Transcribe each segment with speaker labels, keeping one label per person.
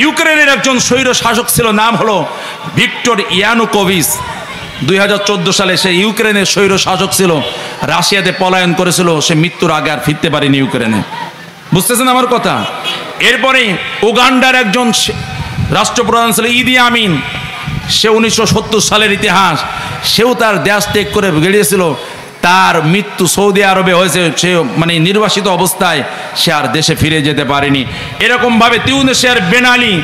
Speaker 1: ইউক্রেনের একজন স্বৈর শাসক ছিল, নাম হলো ভিক্টর ইয়ানুকোভিচ। 2014 সালে সে ইউক্রেনের স্বৈর শাসক ছিল, রাশিয়াতে পলায়ন করেছিল, সে মৃত্যুর আগে আর ফিরতে পারেনি ইউক্রেনে। বুঝতেছেন আমার কথা? এরপরে উগান্ডার একজন রাষ্ট্রপ্রধান ছিল ইদি আমিন, সে 1970 সালের ইতিহাস, সেও তার দেশ ত্যাগ করে বেরিয়েছিল, তার মৃত্যু সৌদি আরবে হয়েছে, সে মানে নির্বাসিত অবস্থায় সে আর দেশে ফিরে যেতে পারেনি। এরকমভাবে তিউনিসিয়ার বেন আলী,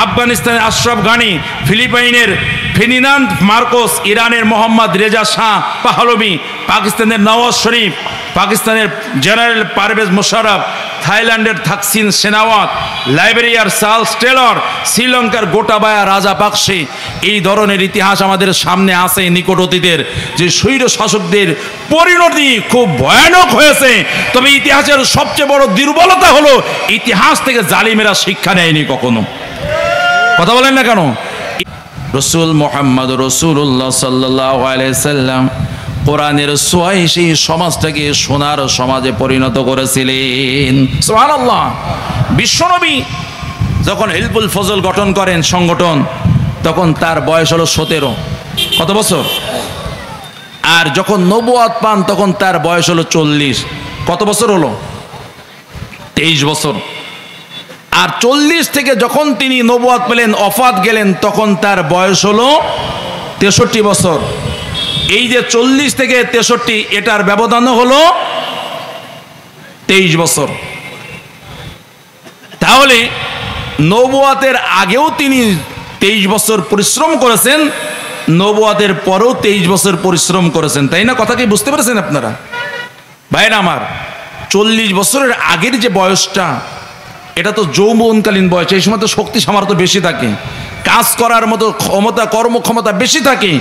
Speaker 1: আফগানিস্তানের আশরাফ গানি, ফিলিপাইনের ফের্ডিনান্ড মার্কোস, ইরানের মোহাম্মদ রেজা শাহ পাহলভি, পাকিস্তানের নওয়াজ শরীফ, পাকিস্তানের জেনারেল পারভেজ মোশাররফ, থাইল্যান্ডের থাকসিন সেনাওয়াত, লাইবেরিয়ার চার্লস টেলর, শ্রীলঙ্কার গোটাবায়া রাজাপাকসে। এই ধরনের ইতিহাস আমাদের সামনে আছে নিকট অতীতের, যে স্বৈর শাসকদের পরিণতি খুব ভয়ানক হয়েছে। তবে ইতিহাসের সবচেয়ে বড় দুর্বলতা হলো ইতিহাস থেকে জালিমেরা শিক্ষা নেয়নি কখনো। কথা বলেন না কেন? রসুল মুহাম্মদ রাসূলুল্লাহ সাল্লাল্লাহু আলাইহি সাল্লাম কোরআনের ছোঁয়ায় সেই সমাজটাকে সোনার সমাজে পরিণত করেছিলেন। সুবহানাল্লাহ। বিশ্বনবী যখন হিলফুল ফজল গঠন করেন সংগঠন, তখন তার বয়স হলো 17। কত বছর? আর যখন নবুয়ত পান তখন তার বয়স হলো 40। কত বছর হলো? 23 বছর। আর 40 থেকে যখন তিনি নবুয়ত পেলেন, ওফাত গেলেন, তখন তার বয়স হলো 63 বছর। এই যে 40 থেকে 63, এটার ব্যবধান হলো 23 বছর। তাহলে নবুয়তের আগেও তিনি 23 বছর পরিশ্রম করেছেন, নবুয়তের পরেও 23 বছর পরিশ্রম করেছেন, তাই না? কথা কি বুঝতে পেরেছেন আপনারা ভাইরা আমার? 40 বছরের আগের যে বয়সটা, এটা তো যৌবনকালীন বয়স, এই সময় তো শক্তি সামর্থ্য বেশি থাকে, কাজ করার মতো ক্ষমতা, কর্মক্ষমতা বেশি থাকে।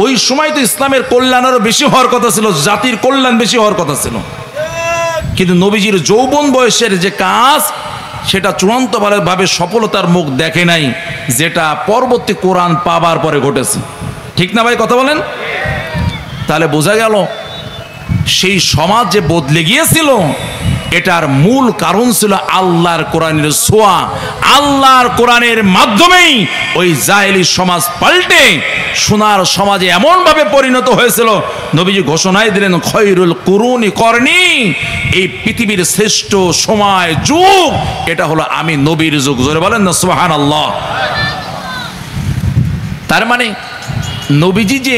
Speaker 1: ওই সময় তো ইসলামের কল্যাণ আরো বেশি হওয়ার কথা ছিল, জাতির কল্যাণ বেশি হওয়ার কথা ছিল। কিন্তু নবীজির যৌবন বয়সের যে কাজ, সেটা চূড়ান্তভাবে সফলতার মুখ দেখে নাই, যেটা পরবর্তী কোরআন পাবার পরে ঘটেছে। ঠিক না ভাই? কথা বলেন। তাহলে বোঝা গেল সেই সমাজ যে বদলে গিয়েছিল, এটার মূল কারণ ছিল আল্লাহর কোরআনের ছোঁয়া। আল্লাহর কোরআনের মাধ্যমেই ওই জাহেলি সমাজ পাল্টে সোনার সমাজে এমনভাবে পরিণত হয়েছিল, নবীজি ঘোষণাই দিলেন, খয়রুল কুরুনি করনি, এই পৃথিবীর শ্রেষ্ঠ সময় যুগ এটা হলো আমি নবীর যুগ। জোরে বলেন না সুবহানাল্লাহ। তার মানে নবীজি যে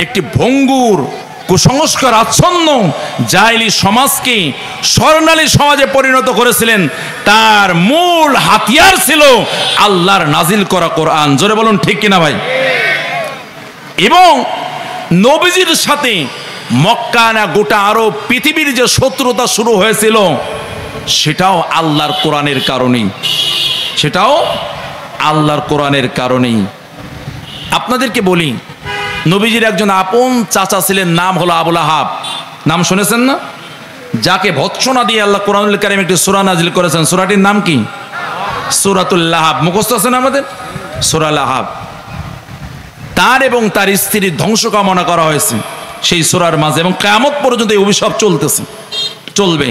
Speaker 1: একটি ভঙ্গুর কুসংস্কার আচ্ছন্ন জাহেলি সমাজকে স্বর্ণালী সমাজে পরিণত করেছিলেন, তার মূল হাতিয়ার ছিল আল্লাহর নাজিল করা কোরআন। জোরে বলুন ঠিক কিনা ভাই? এবং নবীজির সাথে মক্কা না গোটা আরব পৃথিবীর যে শত্রুতা শুরু হয়েছিল, সেটাও আল্লাহর কোরআনের কারণেই, সেটাও আল্লাহর কোরআনের কারণেই। আপনাদেরকে বলি, নবীজির একজন আপন চাচা ছিলেন, নাম হলো আবুল আহাব। নাম শুনেছেন না? যাকে ভৎসনা দিয়ে আল্লাহ কোরআনুল কারীমে একটি সূরা নাজিল করেছেন। সূরাটির নাম কি? সূরাতুল লাহাব। মুখস্থ আছে না আমাদের? সূরা লাহাব। তার এবং তার স্ত্রীর ধ্বংস কামনা করা হয়েছে সেই সূরার মাঝে, এবং কিয়ামত পর্যন্ত এই অভিশাপ চলতেছে, চলবে।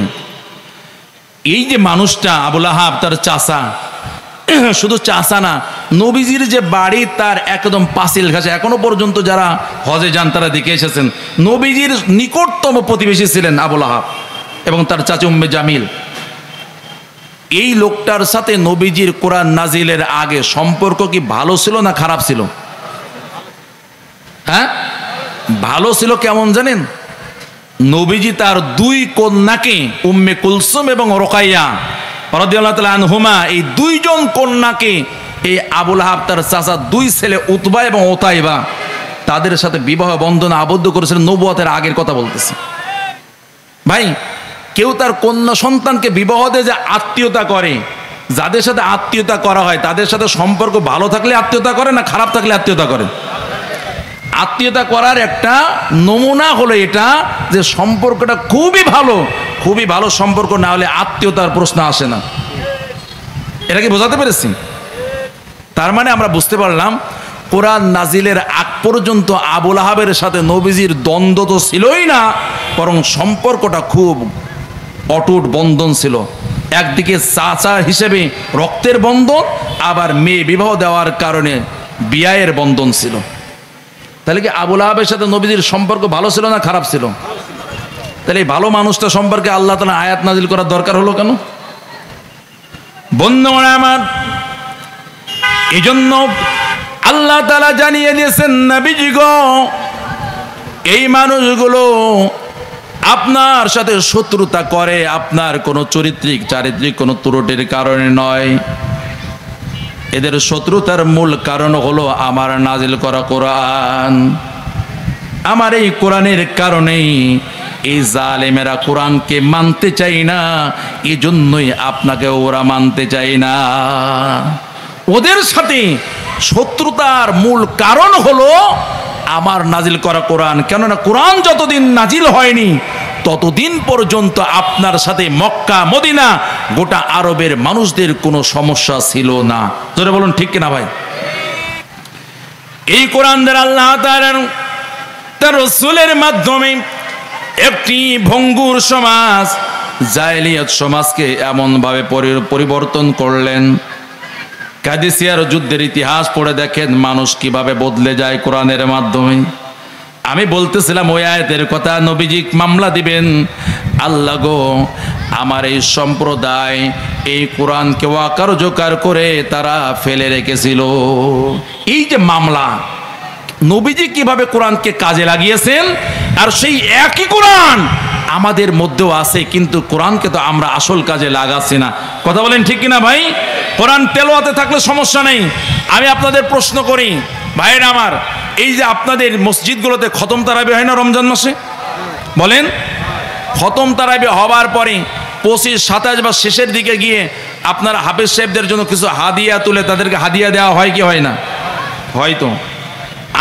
Speaker 1: এই যে মানুষটা আবুল আহাব, তার চাচা, শুধু চাচা না, নবীজির যে বাড়ি তার একদম পাঁচিল ঘাসে, এখনো পর্যন্ত যারা হজে যান তারা দেখে এসেছেন, নবীজির নিকটতম প্রতিবেশী ছিলেন আবুল আহাব এবং তার চাচা উম্মে জামিল। এই লোকটার সাথে নবীজির কোরআন নাজিলের আগে সম্পর্ক কি ভালো ছিল না খারাপ ছিল? হ্যাঁ, ভালো ছিল। কেমন জানেন? নবীজি তার দুই কন্যাকে, উম্মে কুলসুম এবং রোকাইয়া রাদিয়াল্লাহু তাআলা আনহুমা, এই দুইজন কন্যাকে এই আবুল আহাব তার চাচা দুই ছেলে উতবা এবং ওতাইবা, তাদের সাথে বিবাহ বন্ধনে আবদ্ধ করেছিলেন। নবুয়তের আগের কথা বলতেছে ভাই। কেউ তার কন্যা সন্তানকে বিবাহ দিয়ে যে আত্মীয়তা করে, যাদের সাথে আত্মীয়তা করা হয় তাদের সাথে সম্পর্ক ভালো থাকলে আত্মীয়তা করে না খারাপ থাকলে আত্মীয়তা করে? আত্মীয়তা করার একটা নমুনা হলো এটা, যে সম্পর্কটা খুবই ভালো, খুবই ভালো সম্পর্ক না হলে আত্মীয়তার প্রশ্ন আসে না। এটা কি বোঝাতে পেরেছি? তার মানে আমরা বুঝতে পারলাম, কোরআন নাজিলের আগ পর্যন্ত আবুল আহাবের সাথে নবীজির দ্বন্দ্ব তো ছিলই না, বরং সম্পর্কটা খুব অটুট বন্ধন ছিল। একদিকে চাচা হিসেবে রক্তের বন্ধন, আবার মেয়ে বিবাহ দেওয়ার কারণে বিয়ের বন্ধন ছিল। তাহলে কি আবু লাহাবের সাথে নবীজির সম্পর্ক ভালো ছিল না খারাপ ছিল? তাহলে এই ভালো মানুষটা সম্পর্কে আল্লাহ তাআলা আয়াত নাজিল করার দরকার হলো কেন? বন্ধুরা আমার, এই জন্য আল্লাহ তাআলা জানিয়ে দিয়েছেন, নবীজি গো, এই মানুষগুলো আপনার সাথে শত্রুতা করে আপনার কোনো চারিত্রিক কোনো ত্রুটির কারণে নয়। এদের শত্রুতার মূল কারণ হলো আমার নাজিল করা কোরআন। আমার এই কোরআনের কারণেই এই জালেমেরা কোরআনকে মানতে চাই না, এই জন্যই আপনাকে ওরা মানতে চাই না। ওদের সাথে শত্রুতার মূল কারণ হলো আমার নাজিল করা কোরআন। কেননা কোরআন যতদিন নাজিল হয়নি ততদিন পর্যন্ত আপনার সাথে মক্কা মদিনা গোটা আরবের মানুষদের কোনো সমস্যা ছিল না। জোরে বলুন ঠিক কিনা ভাই? এই কোরআন দ্বারা আল্লাহ তার রাসূলের মাধ্যমে একটি ভঙ্গুর সমাজ, জাহেলিয়াত সমাজকে এমনভাবে পরিবর্তন করলেন। কাদিসিয়ার যুদ্ধের ইতিহাস পড়ে দেখেন মানুষ কিভাবে বদলে যায় কোরআনের মাধ্যমে। আমি বলতেছিলাম ওই আয়াতের কথা, নবীজি মামলা দিবেন, আল্লাহ গো আমার এই সম্প্রদায় এই কোরআনকে অকার্যকর করে তারা ফেলে রেখেছিল। এই যে মামলা, নবীজি কিভাবে কোরআনকে কাজে লাগিয়েছেন, আর সেই একই কোরআন আমাদের মধ্যেও আছে, কিন্তু কোরআনকে তো আমরা আসল কাজে লাগাচ্ছি না। কথা বলেন ঠিক কিনা ভাই? কোরআন তেলাওয়াতে থাকলে সমস্যা নেই। আমি আপনাদের প্রশ্ন করি ভাইরা আমার, এই যে আপনাদের মসজিদগুলোতে খতম তারাবি হয় না রমজান মাসে? বলেন, খতম তারাবি হবার পরে 25, 27 বা শেষের দিকে গিয়ে আপনারা হাফেজ সাহেবদের জন্য কিছু হাদিয়া তুলে তাদেরকে হাদিয়া দেওয়া হয় কি হয় না? হয়তো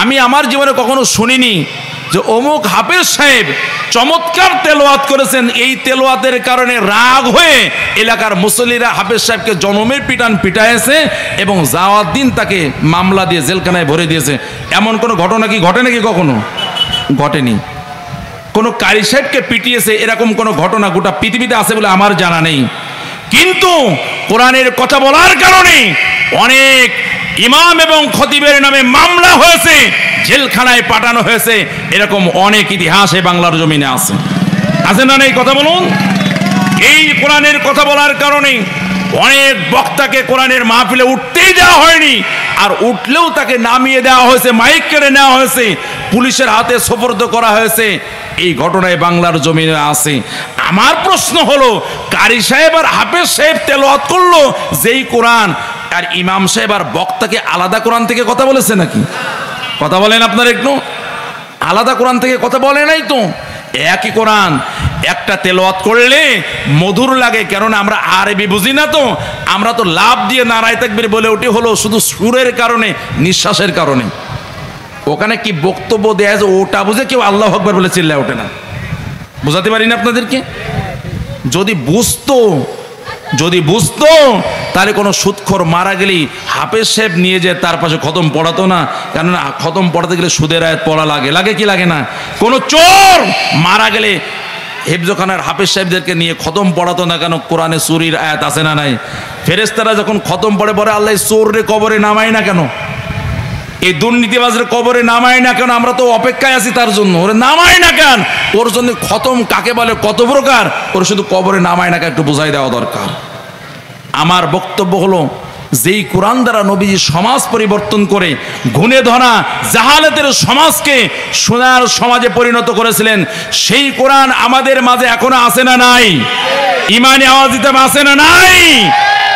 Speaker 1: আমি আমার জীবনে কখনো শুনিনি যে অমুক হাফেজ সাহেব চমৎকার তেলাওয়াত করেছেন, এই তেলাওয়াতের কারণে রাগ হয়ে এলাকার মুসল্লিরা হাফেজ সাহেবকে জনমের পিটান পিটাইছে এবং যাওয়ার দিন তাকে মামলা দিয়ে জেলখানায় ভরে দিয়েছে। এমন কোনো ঘটনা কি ঘটে নাকি? কখনো ঘটেনি। কোনো কারি সাহেবকে পিটিয়েছে এরকম কোনো ঘটনা গোটা পৃথিবীতে আছে বলে আমার জানা নেই। কিন্তু কোরআনের কথা বলার কারণে অনেক ইমাম এবং খতিবের নামে মামলা হয়েছে, জেলখানায় পাঠানো হয়েছে, এরকম অনেক ইতিহাসে বাংলার জমিনে আছে। আছে না নেই? কথা বলুন। এই কোরআনের কথা বলার কারণে অনেক বক্তাকে কোরআনের মাহফিলে উঠতেই দেওয়া হয়নি, আর উঠলেও তাকে নামিয়ে দেওয়া হয়েছে, মাইক কেড়ে নেওয়া হয়েছে, পুলিশের হাতে সোপর্দ করা হয়েছে। এই ঘটনায় বাংলার জমিনে আছে। আমার প্রশ্ন হলো, কারি সাহেব আর হাফেজ সাহেব তেলাওয়াত করলো যেই কোরআন, আর ইমাম সাহেব আর বক্তাকে আলাদা কোরআন থেকে কথা বলেছে নাকি? কথা বলেন আপনার একটু। আলাদা কোরআন থেকে কথা বলে নাই তো, একই কোরআন। একটা তেলাওয়াত করলে মধুর লাগে, কেননা আমরা আরবি বুঝি না তো, আমরা তো লাভ দিয়ে নারায়ে তাকবীর বলে উঠি হলো শুধু সুরের কারণে, নিঃশ্বাসের কারণে। ওখানে কি বক্তব্য দেয় যে ওটা বুঝে কেউ আল্লাহু আকবার বলে চিল্লায় ওঠে না। বুঝাতে পারি না আপনাদেরকে? যদি বুঝতো তাহলে কোনো সুদখোর মারা গেলেই হাফেজ সাহেব নিয়ে যায় তার পাশে খতম পড়াতো না। কেননা খতম পড়াতে গেলে সুদের আয়াত পড়া লাগে কি লাগে না? কোনো চোর মারা গেলে হেফজখানার হাফেজ সাহেবদেরকে নিয়ে খতম পড়াতো না কেন? কোরআনে চুরির আয়াত আছে না নাই? ফেরেশতারা যখন খতম পড়ে বলে আল্লাহ চোররে কবরে নামায় না কেন? এই দুর্নীতিবাজের কবরে নামায় না কেন? আমরা তো অপেক্ষায় আছি তার জন্য। ওরে নামায় না কেন? ওর জন্য খতম কাকে বলে, কত প্রকার, ওর শুধু কবরে নামায় না কেন একটু বোঝাই দেওয়া দরকার। আমার বক্তব্য হলো, যেই কোরআন দ্বারা নবীজি সমাজ পরিবর্তন করে গুণে ধরা জাহালাতের সমাজকে সোনার সমাজে পরিণত করেছিলেন, সেই কোরআন আমাদের মাঝে এখনো আছে না নাই? ইমানি আওয়াজ দিতে আছে না নাই?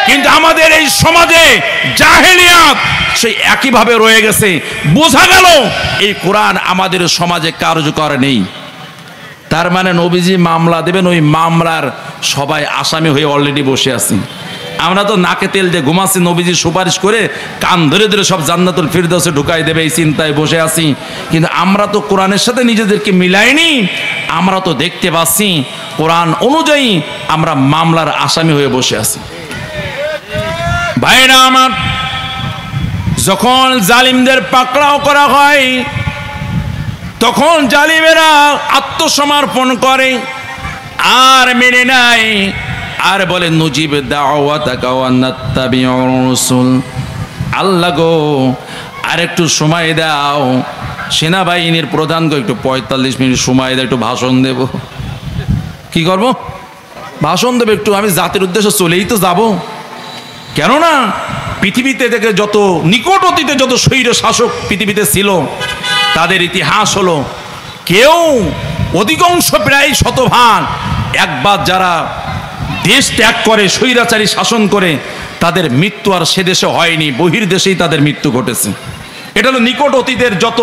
Speaker 1: কিন্তু আমাদের এই সমাজে জাহেলিয়াত সেই একইভাবে রয়ে গেছে। বোঝা গেল এই কোরআন আমাদের সমাজে কার্যকর নেই। তার মানে নবীজি মামলা দেবেন, ওই মামলার সবাই আসামি হয়ে অলরেডি বসে আছি। আমরা তো নাকে তেল দিয়ে ঘুমাচ্ছি, নবীজি সুপারিশ করে কান ধরে ধরে সব জান্নাতুল ফিরদাউসে ঢুকাই দেবে এই চিন্তায় বসে আছি। কিন্তু আমরা তো কোরআনের সাথে নিজেদেরকে মিলাইনি। আমরা তো দেখতে পাচ্ছি কোরআন অনুযায়ী আমরা মামলার আসামি হয়ে বসে আছি। ভাইরা আমার, যখন জালিমদের পাকড়াও করা হয় তখন জালিমেরা আত্মসমর্পণ করে আর মেনে নেয় আর বলে নুজিব দাওয়াতাকা ওয়া নাত্তাবিউর রাসূল। আল্লাহ গো আর একটু সময় দাও, সেনাবাহিনীর প্রধানকে একটু 45 মিনিট সময় দাও, একটু ভাষণ দেব। কি করব? ভাষণ দেব একটু, আমি জাতির উদ্দেশ্যে চলেই তো যাব। কেননা পৃথিবীতে থেকে যত নিকট অতীতে যত স্বৈর শাসক পৃথিবীতে ছিল তাদের ইতিহাস হলো, কেউ অধিকাংশ প্রায় শতভাগ একবার যারা দেশ ত্যাগ করে স্বৈরাচারী শাসন করে তাদের মৃত্যু আর সে দেশে হয়নি, বহির্দেশেই তাদের মৃত্যু ঘটেছে। এটা হলো নিকট অতীতের যত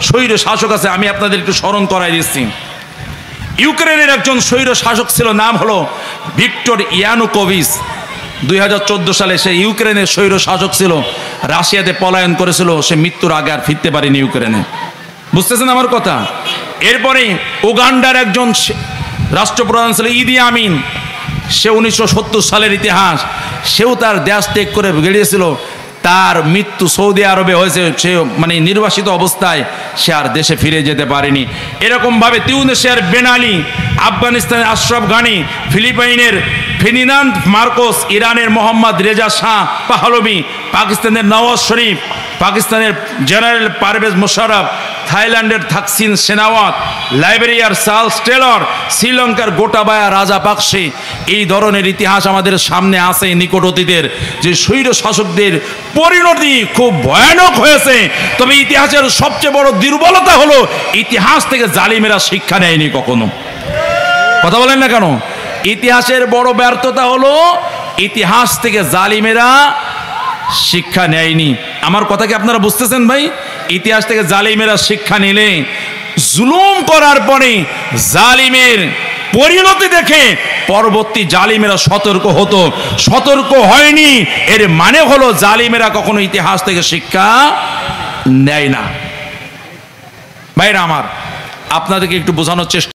Speaker 1: স্বৈর শাসক আছে। আমি আপনাদের একটু স্মরণ করাই দিচ্ছি। ইউক্রেনের একজন স্বৈর শাসক ছিল, নাম হলো ভিক্টর ইয়ানুকোভিচ। 2014 সালে সে ইউক্রেনের স্বৈর শাসক ছিল, রাশিয়াতে পলায়ন করেছিল, সে মৃত্যুর আগে আর ফিরতে পারেনি ইউক্রেনে। বুঝতেছেন আমার কথা? এরপরে উগান্ডার একজন রাষ্ট্রপ্রধান ছিল ইদি আমিন, সে 1970 সালের ইতিহাস। সেও তার দেশ ত্যাগ করে বেরিয়েছিল, তার মৃত্যু সৌদি আরবে হয়েছে, সে মানে নির্বাসিত অবস্থায় সে আর দেশে ফিরে যেতে পারেনি। এরকমভাবে তিউনিসিয়ার বেন আলী, আফগানিস্তানের আশরাফ গানি, ফিলিপাইনের ফের্ডিনান্ড মার্কোস, ইরানের মোহাম্মদ রেজা শাহ পাহলভি, পাকিস্তানের নওয়াজ শরীফ, পাকিস্তানের জেনারেল পারভেজ মোশাররফ, থাইল্যান্ডের থাকসিন সেনাওয়াত, লাইবেরিয়ার চার্লস টেলর, শ্রীলঙ্কার গোটাবায়া রাজাপাকসে। এই ধরনের ইতিহাস আমাদের সামনে আছে নিকট অতীতের, যে স্বৈর শাসকদের পরিণতি খুব ভয়ানক হয়েছে। তবে ইতিহাসের সবচেয়ে বড় দুর্বলতা হলো ইতিহাস থেকে জালিমেরা শিক্ষা নেয়নি কখনো। কথা বলেন না কেন? ইতিহাসের বড় ব্যর্থতা হলো ইতিহাস থেকে জালিমেরা শিক্ষা নেয়নি। আমার কথা কি আপনারা বুঝতেছেন ভাই? ইতিহাস থেকে জালিমেরা শিক্ষা নিলে জুলুম করার পরে জালিমের পরিণতি দেখে পরবর্তী জালিমেরা সতর্ক হতো। সতর্ক হয়নি, এর মানে হলো জালিমেরা কখনো ইতিহাস থেকে শিক্ষা নেয় না। ভাইরা আমার, আপনাদেরকে একটু বোঝানোর চেষ্টা